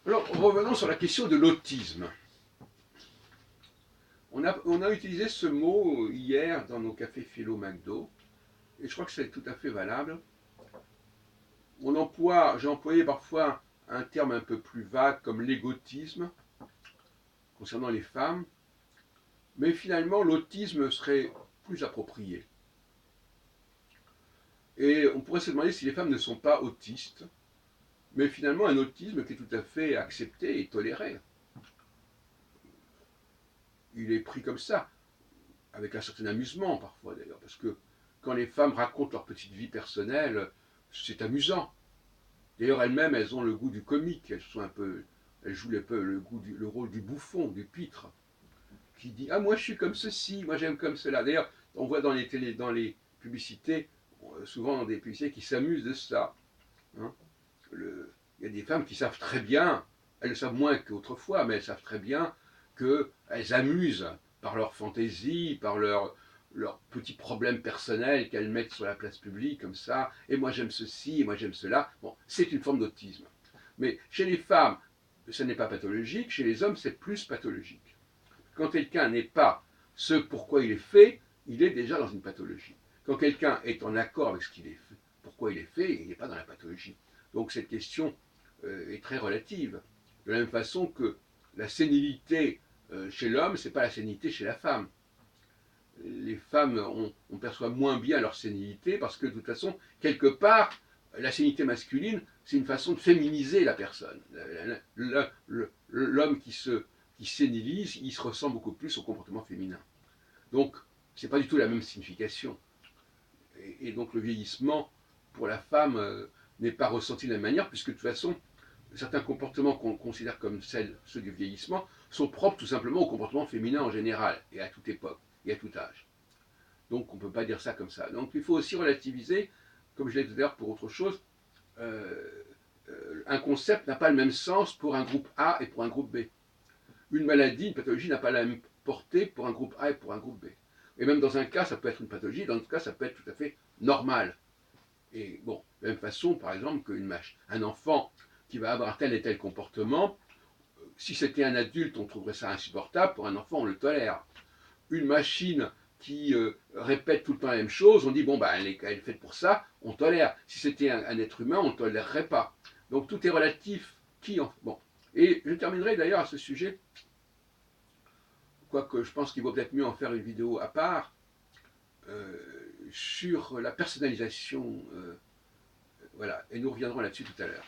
Alors, revenons sur la question de l'autisme. On a utilisé ce mot hier dans nos cafés philo McDo, et je crois que c'est tout à fait valable. J'ai employé parfois un terme un peu plus vague comme l'égotisme concernant les femmes, mais finalement l'autisme serait plus approprié. Et on pourrait se demander si les femmes ne sont pas autistes, mais finalement un autisme qui est tout à fait accepté et toléré. Il est pris comme ça, avec un certain amusement parfois d'ailleurs, parce que quand les femmes racontent leur petite vie personnelle, c'est amusant. D'ailleurs elles-mêmes, elles ont le goût du comique, elles jouent le rôle du bouffon, du pitre, qui dit ah moi je suis comme ceci, moi j'aime comme cela. D'ailleurs on voit dans les publicités, souvent dans des publicités qui s'amusent de ça. Hein. Il y a des femmes qui savent très bien, elles le savent moins qu'autrefois, mais elles savent très bien qu'elles amusent par leur fantaisie, par leurs petits problèmes personnels qu'elles mettent sur la place publique comme ça, et moi j'aime ceci, et moi j'aime cela. Bon, c'est une forme d'autisme. Mais chez les femmes, ce n'est pas pathologique, chez les hommes, c'est plus pathologique. Quand quelqu'un n'est pas ce pourquoi il est fait, il est déjà dans une pathologie. Quand quelqu'un est en accord avec ce qu'il est fait, pourquoi il est fait, il n'est pas dans la pathologie. Donc cette question est très relative. De la même façon que la sénilité chez l'homme, ce n'est pas la sénilité chez la femme. Les femmes, on perçoit moins bien leur sénilité parce que de toute façon, quelque part, la sénilité masculine, c'est une façon de féminiser la personne. L'homme qui sénilise, il se ressent beaucoup plus au comportement féminin. Donc, ce n'est pas du tout la même signification. Et donc le vieillissement, pour la femme, n'est pas ressenti de la même manière, puisque de toute façon, certains comportements qu'on considère comme ceux du vieillissement sont propres tout simplement au comportement féminin en général, et à toute époque, et à tout âge. Donc on ne peut pas dire ça comme ça. Donc il faut aussi relativiser, comme je l'ai dit tout à l'heure pour autre chose, un concept n'a pas le même sens pour un groupe A et pour un groupe B. Une maladie, une pathologie n'a pas la même portée pour un groupe A et pour un groupe B. Et même dans un cas, ça peut être une pathologie, dans l'autre cas, ça peut être tout à fait normal. Et bon, de la même façon, par exemple, un enfant qui va avoir tel et tel comportement, si c'était un adulte, on trouverait ça insupportable, pour un enfant, on le tolère. Une machine qui répète tout le temps la même chose, on dit, bon, bah, elle est faite pour ça, on tolère. Si c'était un être humain, on ne tolérerait pas. Donc tout est relatif. Bon. Et je terminerai d'ailleurs à ce sujet, quoique je pense qu'il vaut peut-être mieux en faire une vidéo à part, sur la personnalisation. Voilà, et nous reviendrons là-dessus tout à l'heure.